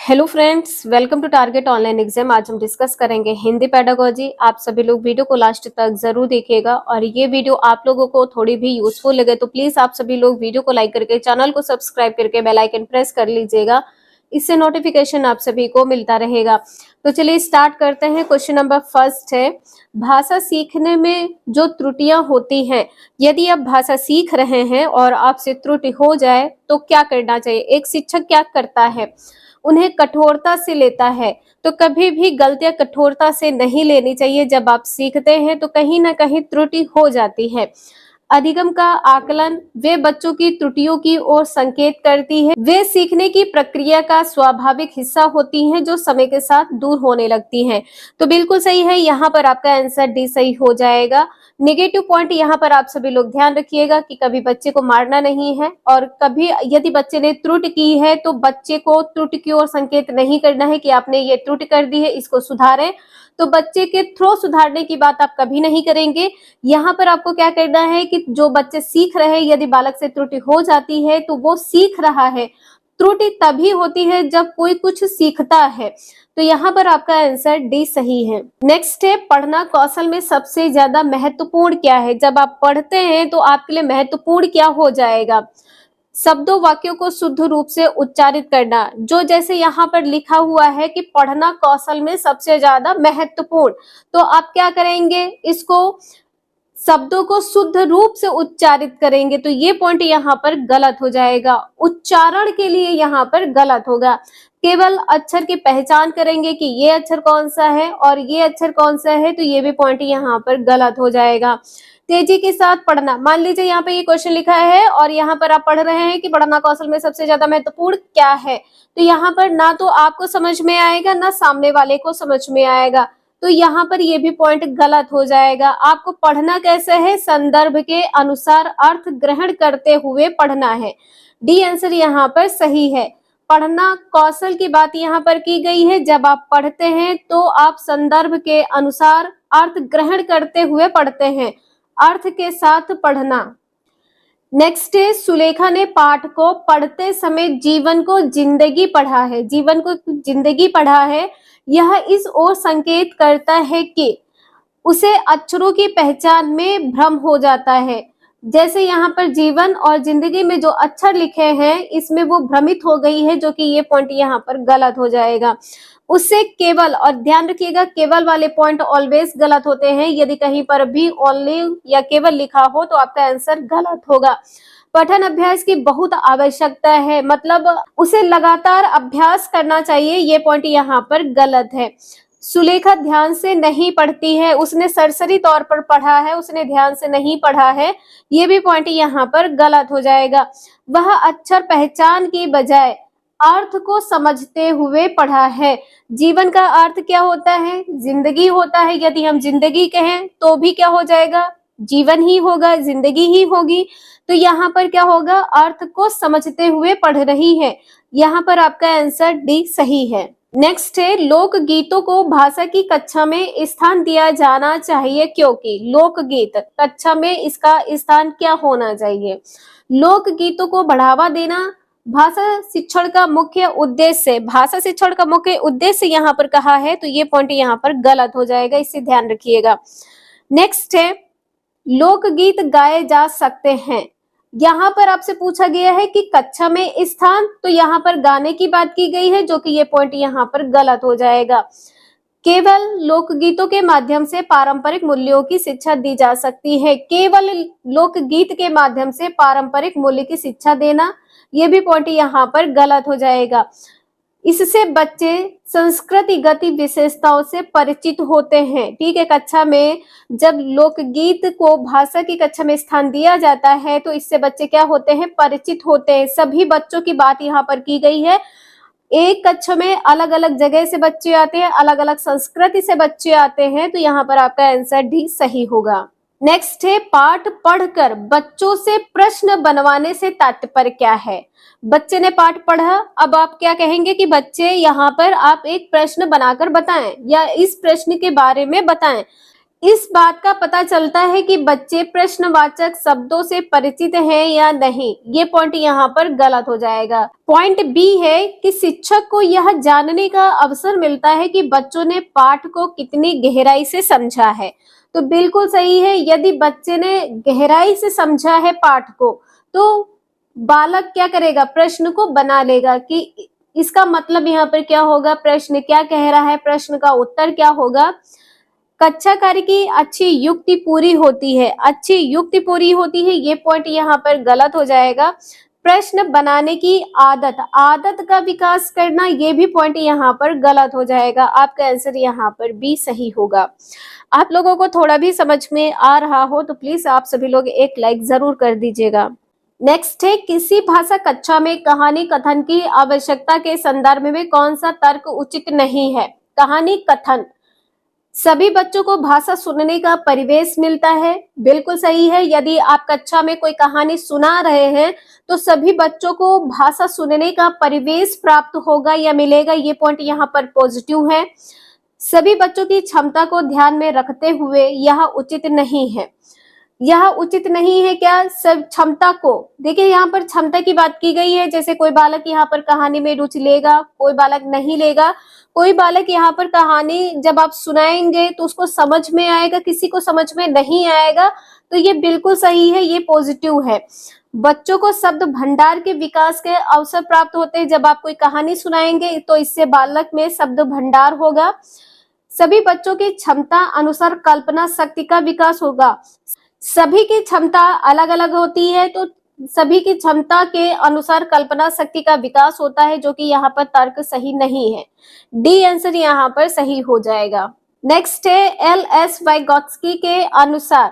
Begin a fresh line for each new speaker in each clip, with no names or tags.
Hello friends, welcome to target online exam. आज हम discuss करेंगे हिंदी पेडागोजी। आप सभी लोग वीडियो को लास्ट तक जरूर देखिएगा और ये वीडियो आप लोगों को थोड़ी भी यूजफुल लगे तो प्लीज आप सभी लोग वीडियो को लाइक करके चैनल को सब्सक्राइब करके बेल आइकन प्रेस कर लीजिएगा। इससे नोटिफिकेशन आप सभी को मिलता रहेगा। तो चलिए स्टार्ट करते हैं। क्वेश्चन नंबर फर्स्ट है, भाषा सीखने में जो त्रुटियां होती हैं, यदि आप भाषा सीख रहे हैं और आपसे त्रुटि हो जाए तो क्या करना चाहिए। एक शिक्षक क्या करता है, उन्हें कठोरता से लेता है। तो कभी भी गलतियां कठोरता से नहीं लेनी चाहिए। जब आप सीखते हैं तो कहीं ना कहीं त्रुटि हो जाती है। अधिगम का आकलन वे बच्चों की त्रुटियों की ओर संकेत करती है। वे सीखने की प्रक्रिया का स्वाभाविक हिस्सा होती हैं जो समय के साथ दूर होने लगती हैं। तो बिल्कुल सही है, यहाँ पर आपका आंसर डी सही हो जाएगा। नेगेटिव पॉइंट यहाँ पर आप सभी लोग ध्यान रखिएगा कि कभी बच्चे को मारना नहीं है और कभी यदि बच्चे ने त्रुटि की है तो बच्चे को त्रुटि की ओर संकेत नहीं करना है कि आपने ये त्रुटि कर दी है, इसको सुधारें। तो बच्चे के थ्रो सुधारने की बात आप कभी नहीं करेंगे। यहाँ पर आपको क्या करना है कि जो बच्चे सीख रहे हैं, यदि बालक से त्रुटि हो जाती है तो वो सीख रहा है। त्रुटि तभी होती है जब कोई कुछ सीखता है। तो यहाँ पर आपका आंसर डी सही है। नेक्स्ट है, पढ़ना कौशल में सबसे ज्यादा महत्वपूर्ण क्या है। जब आप पढ़ते हैं तो आपके लिए महत्वपूर्ण क्या हो जाएगा। शब्दों वाक्यों को शुद्ध रूप से उच्चारित करना, जो जैसे यहाँ पर लिखा हुआ है कि पढ़ना कौशल में सबसे ज्यादा महत्वपूर्ण, तो आप क्या करेंगे, इसको शब्दों को शुद्ध रूप से उच्चारित करेंगे। तो ये पॉइंट यहाँ पर गलत हो जाएगा। उच्चारण के लिए यहाँ पर गलत होगा। केवल अक्षर की पहचान करेंगे कि ये अक्षर कौन सा है और ये अक्षर कौन सा है, तो ये भी पॉइंट यहाँ पर गलत हो जाएगा। तेजी के साथ पढ़ना, मान लीजिए यहाँ पे ये क्वेश्चन लिखा है और यहाँ पर आप पढ़ रहे हैं कि पढ़ना कौशल में सबसे ज्यादा महत्वपूर्ण क्या है, तो यहाँ पर ना तो आपको समझ में आएगा ना सामने वाले को समझ में आएगा। तो यहाँ पर ये भी पॉइंट गलत हो जाएगा। आपको पढ़ना कैसे है, संदर्भ के अनुसार अर्थ ग्रहण करते हुए पढ़ना है। डी आंसर यहाँ पर सही है। पढ़ना कौशल की बात यहाँ पर की गई है। जब आप पढ़ते हैं तो आप संदर्भ के अनुसार अर्थ ग्रहण करते हुए पढ़ते हैं, अर्थ के साथ पढ़ना। नेक्स्ट है, सुलेखा ने पाठ को पढ़ते समय जीवन को जिंदगी पढ़ा है। जीवन को जिंदगी पढ़ा है, यह इस ओर संकेत करता है कि उसे अक्षरों की पहचान में भ्रम हो जाता है। जैसे यहाँ पर जीवन और जिंदगी में जो अक्षर लिखे हैं इसमें वो भ्रमित हो गई है, जो कि ये पॉइंट यहाँ पर गलत हो जाएगा। उससे केवल, और ध्यान रखिएगा केवल वाले पॉइंट ऑलवेज गलत होते हैं। यदि कहीं पर भी ओनली या केवल लिखा हो तो आपका आंसर गलत होगा। पठन अभ्यास की बहुत आवश्यकता है, मतलब उसे लगातार अभ्यास करना चाहिए, ये पॉइंट यहाँ पर गलत है। सुलेखा ध्यान से नहीं पढ़ती है, उसने सरसरी तौर पर पढ़ा है, उसने ध्यान से नहीं पढ़ा है, ये भी पॉइंट यहाँ पर गलत हो जाएगा। वह अक्षर पहचान की बजाय अर्थ को समझते हुए पढ़ा है। जीवन का अर्थ क्या होता है, जिंदगी होता है। यदि हम जिंदगी कहें तो भी क्या हो जाएगा, जीवन ही होगा, जिंदगी ही होगी। तो यहाँ पर क्या होगा, अर्थ को समझते हुए पढ़ रही है। यहाँ पर आपका आंसर डी सही है। नेक्स्ट है, लोकगीतों को भाषा की कक्षा में स्थान दिया जाना चाहिए क्योंकि। लोकगीत कक्षा में इसका स्थान क्या होना चाहिए। लोकगीतों को बढ़ावा देना भाषा शिक्षण का मुख्य उद्देश्य, भाषा शिक्षण का मुख्य उद्देश्य यहाँ पर कहा है, तो ये पॉइंट यहाँ पर गलत हो जाएगा, इससे ध्यान रखिएगा। नेक्स्ट है, लोकगीत गाए जा सकते हैं। यहाँ पर आपसे पूछा गया है कि कक्षा में स्थान, तो यहाँ पर गाने की बात की गई है, जो कि ये पॉइंट यहाँ पर गलत हो जाएगा। केवल लोकगीतों के माध्यम से पारंपरिक मूल्यों की शिक्षा दी जा सकती है। केवल लोकगीत के माध्यम से पारंपरिक मूल्य की शिक्षा देना, ये भी पॉइंट यहाँ पर गलत हो जाएगा। इससे बच्चे संस्कृतिगत विशेषताओं से परिचित होते हैं। ठीक है, कक्षा में जब लोकगीत को भाषा की कक्षा में स्थान दिया जाता है तो इससे बच्चे क्या होते हैं, परिचित होते हैं। सभी बच्चों की बात यहाँ पर की गई है। एक कक्षा में अलग अलग जगह से बच्चे आते हैं, अलग अलग संस्कृति से बच्चे आते हैं, तो यहाँ पर आपका आंसर डी सही होगा। नेक्स्ट है, पाठ पढ़कर बच्चों से प्रश्न बनवाने से तात्पर्य क्या है। बच्चे ने पाठ पढ़ा, अब आप क्या कहेंगे कि बच्चे यहाँ पर आप एक प्रश्न बनाकर बताएं या इस प्रश्न के बारे में बताएं। इस बात का पता चलता है कि बच्चे प्रश्नवाचक शब्दों से परिचित हैं या नहीं। ये पॉइंट यहाँ पर गलत हो जाएगा। पॉइंट बी है कि शिक्षक को यह जानने का अवसर मिलता है कि बच्चों ने पाठ को कितनी गहराई से समझा है। तो बिल्कुल सही है, यदि बच्चे ने गहराई से समझा है पाठ को तो बालक क्या करेगा, प्रश्न को बना लेगा कि इसका मतलब यहाँ पर क्या होगा, प्रश्न क्या कह रहा है, प्रश्न का उत्तर क्या होगा। कक्षा कार्य की अच्छी युक्ति पूरी होती है, अच्छी युक्ति पूरी होती है, ये पॉइंट यहाँ पर गलत हो जाएगा। प्रश्न बनाने की आदत, आदत का विकास करना, ये भी पॉइंट यहाँ पर गलत हो जाएगा। आपका आंसर यहाँ पर बी सही होगा। आप लोगों को थोड़ा भी समझ में आ रहा हो तो प्लीज आप सभी लोग एक लाइक जरूर कर दीजिएगा। नेक्स्ट है, किसी भाषा कक्षा में कहानी कथन की आवश्यकता के संदर्भ में कौन सा तर्क उचित नहीं है। कहानी कथन, सभी बच्चों को भाषा सुनने का परिवेश मिलता है, बिल्कुल सही है। यदि आप कक्षा में कोई कहानी सुना रहे हैं तो सभी बच्चों को भाषा सुनने का परिवेश प्राप्त होगा या मिलेगा, ये पॉइंट यहाँ पर पॉजिटिव है। सभी बच्चों की क्षमता को ध्यान में रखते हुए यह उचित नहीं है। यह उचित नहीं है क्या, सब क्षमता को, देखिए यहाँ पर क्षमता की बात की गई है। जैसे कोई बालक यहाँ पर कहानी में रुचि लेगा, कोई बालक नहीं लेगा। कोई बालक यहाँ पर कहानी जब आप सुनाएंगे तो उसको समझ में आएगा, किसी को समझ में नहीं आएगा। तो ये बिल्कुल सही है, ये पॉजिटिव है। बच्चों को शब्द भंडार के विकास के अवसर प्राप्त होते हैं। जब आप कोई कहानी सुनाएंगे तो इससे बालक में शब्द भंडार होगा। सभी बच्चों की क्षमता अनुसार कल्पना शक्ति का विकास होगा। सभी की क्षमता अलग अलग होती है तो सभी की क्षमता के अनुसार कल्पना शक्ति का विकास होता है, जो कि यहाँ पर तर्क सही नहीं है। डी आंसर यहाँ पर सही हो जाएगा। नेक्स्ट है, एल.एस. वाइगोत्स्की के अनुसार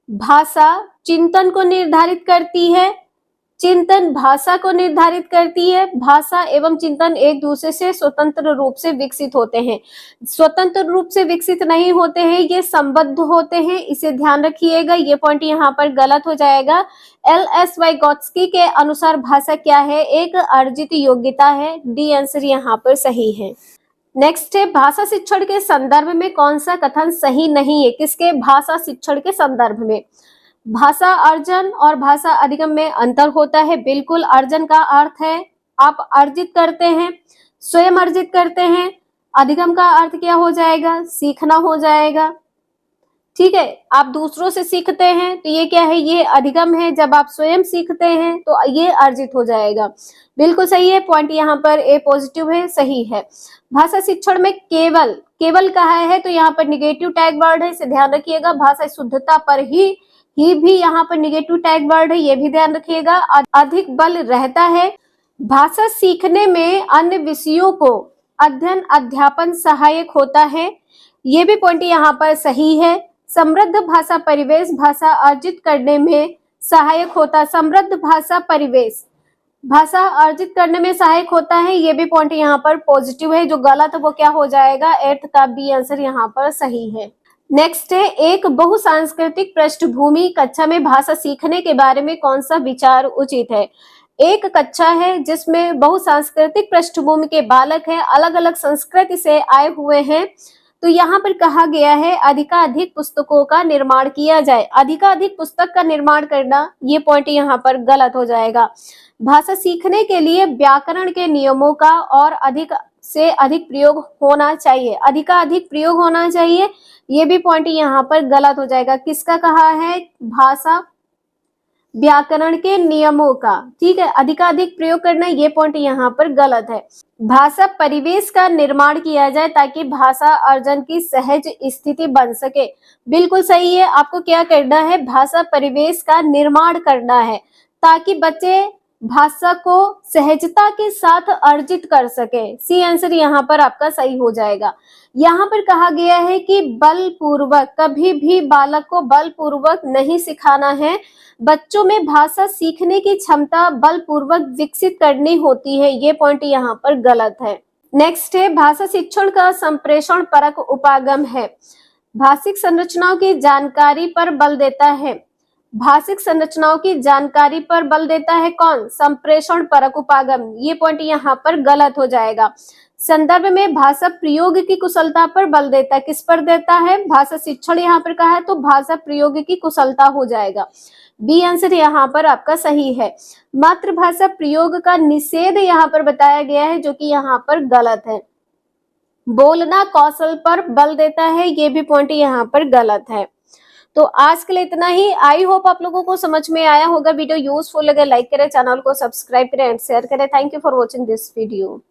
भाषा चिंतन को निर्धारित करती है, चिंतन भाषा को निर्धारित करती है। भाषा एवं चिंतन एक दूसरे से स्वतंत्र रूप से विकसित होते हैं, स्वतंत्र रूप से विकसित नहीं होते हैं, ये संबद्ध होते हैं, इसे ध्यान रखिएगा। ये पॉइंट यहाँ पर गलत हो जाएगा। एल.एस. वाइगोत्स्की के अनुसार भाषा क्या है, एक अर्जित योग्यता है। डी आंसर यहाँ पर सही है। नेक्स्ट है, भाषा शिक्षण के संदर्भ में कौन सा कथन सही नहीं है। किसके, भाषा शिक्षण के संदर्भ में। भाषा अर्जन और भाषा अधिगम में अंतर होता है। बिल्कुल, अर्जन का अर्थ है आप अर्जित करते हैं, स्वयं अर्जित करते हैं। अधिगम का अर्थ क्या हो जाएगा, सीखना हो जाएगा। ठीक है, आप दूसरों से सीखते हैं तो ये क्या है, ये अधिगम है। जब आप स्वयं सीखते हैं तो ये अर्जित हो जाएगा। बिल्कुल सही है, पॉइंट यहाँ पर ए पॉजिटिव है, सही है। भाषा शिक्षण में केवल, केवल कहा है तो यहाँ पर निगेटिव टैग वर्ड है, इसे ध्यान रखिएगा। भाषा शुद्धता पर ही भी यहाँ पर निगेटिव टैग वर्ड है, ये भी ध्यान रखिएगा। अधिक बल रहता है। भाषा सीखने में अन्य विषयों को अध्ययन अध्यापन सहायक होता है, ये भी पॉइंट यहाँ पर सही है। समृद्ध भाषा परिवेश भाषा अर्जित करने में सहायक होता है। समृद्ध भाषा परिवेश भाषा अर्जित करने में सहायक होता है, ये भी पॉइंट यहाँ पर पॉजिटिव है। जो गलत है वो क्या हो जाएगा, एर्थ का बी आंसर यहाँ पर सही है। नेक्स्ट है, एक बहुसांस्कृतिक पृष्ठभूमि कक्षा में भाषा सीखने के बारे में कौन सा विचार उचित है। एक कक्षा है जिसमें बहुसांस्कृतिक पृष्ठभूमि के बालक हैं, अलग अलग संस्कृति से आए हुए हैं, तो यहाँ पर कहा गया है अधिकाधिक पुस्तकों का निर्माण किया जाए। अधिकाधिक पुस्तक का निर्माण करना, ये पॉइंट यहाँ पर गलत हो जाएगा। भाषा सीखने के लिए व्याकरण के नियमों का और अधिक से अधिक प्रयोग होना चाहिए, अधिकाधिक प्रयोग होना चाहिए, ये भी पॉइंट यहाँ पर गलत हो जाएगा। किसका कहा है, भाषा व्याकरण के नियमों का, ठीक है, अधिकाधिक प्रयोग करना, ये पॉइंट यहाँ पर गलत है। भाषा परिवेश का निर्माण किया जाए ताकि भाषा अर्जन की सहज स्थिति बन सके, बिल्कुल सही है। आपको क्या करना है, भाषा परिवेश का निर्माण करना है ताकि बच्चे भाषा को सहजता के साथ अर्जित कर सके। सी आंसर यहाँ पर आपका सही हो जाएगा। यहाँ पर कहा गया है कि बलपूर्वक, कभी भी बालक को बलपूर्वक नहीं सिखाना है। बच्चों में भाषा सीखने की क्षमता बलपूर्वक विकसित करनी होती है, ये पॉइंट यहाँ पर गलत है। नेक्स्ट है, भाषा शिक्षण का संप्रेषण परक उपागम है, भाषिक संरचनाओं की जानकारी पर बल देता है। भाषिक संरचनाओं की जानकारी पर बल देता है कौन? संप्रेषण परक उपागम। ये पॉइंट यहाँ पर गलत हो जाएगा। संदर्भ में भाषा प्रयोग की कुशलता पर बल देता है, किस पर देता है? भाषा शिक्षण यहाँ पर कहा है तो भाषा प्रयोग की कुशलता हो जाएगा। बी आंसर यहाँ पर आपका सही है। मातृभाषा प्रयोग का निषेध यहाँ पर बताया गया है, जो कि यहाँ पर गलत है। बोलना कौशल पर बल देता है, ये भी पॉइंट यहाँ पर गलत है। तो आज के लिए इतना ही। आई होप आप लोगों को समझ में आया होगा। वीडियो यूजफुल लगे लाइक करें, चैनल को सब्सक्राइब करें एंड शेयर करें। Thank you for watching this video.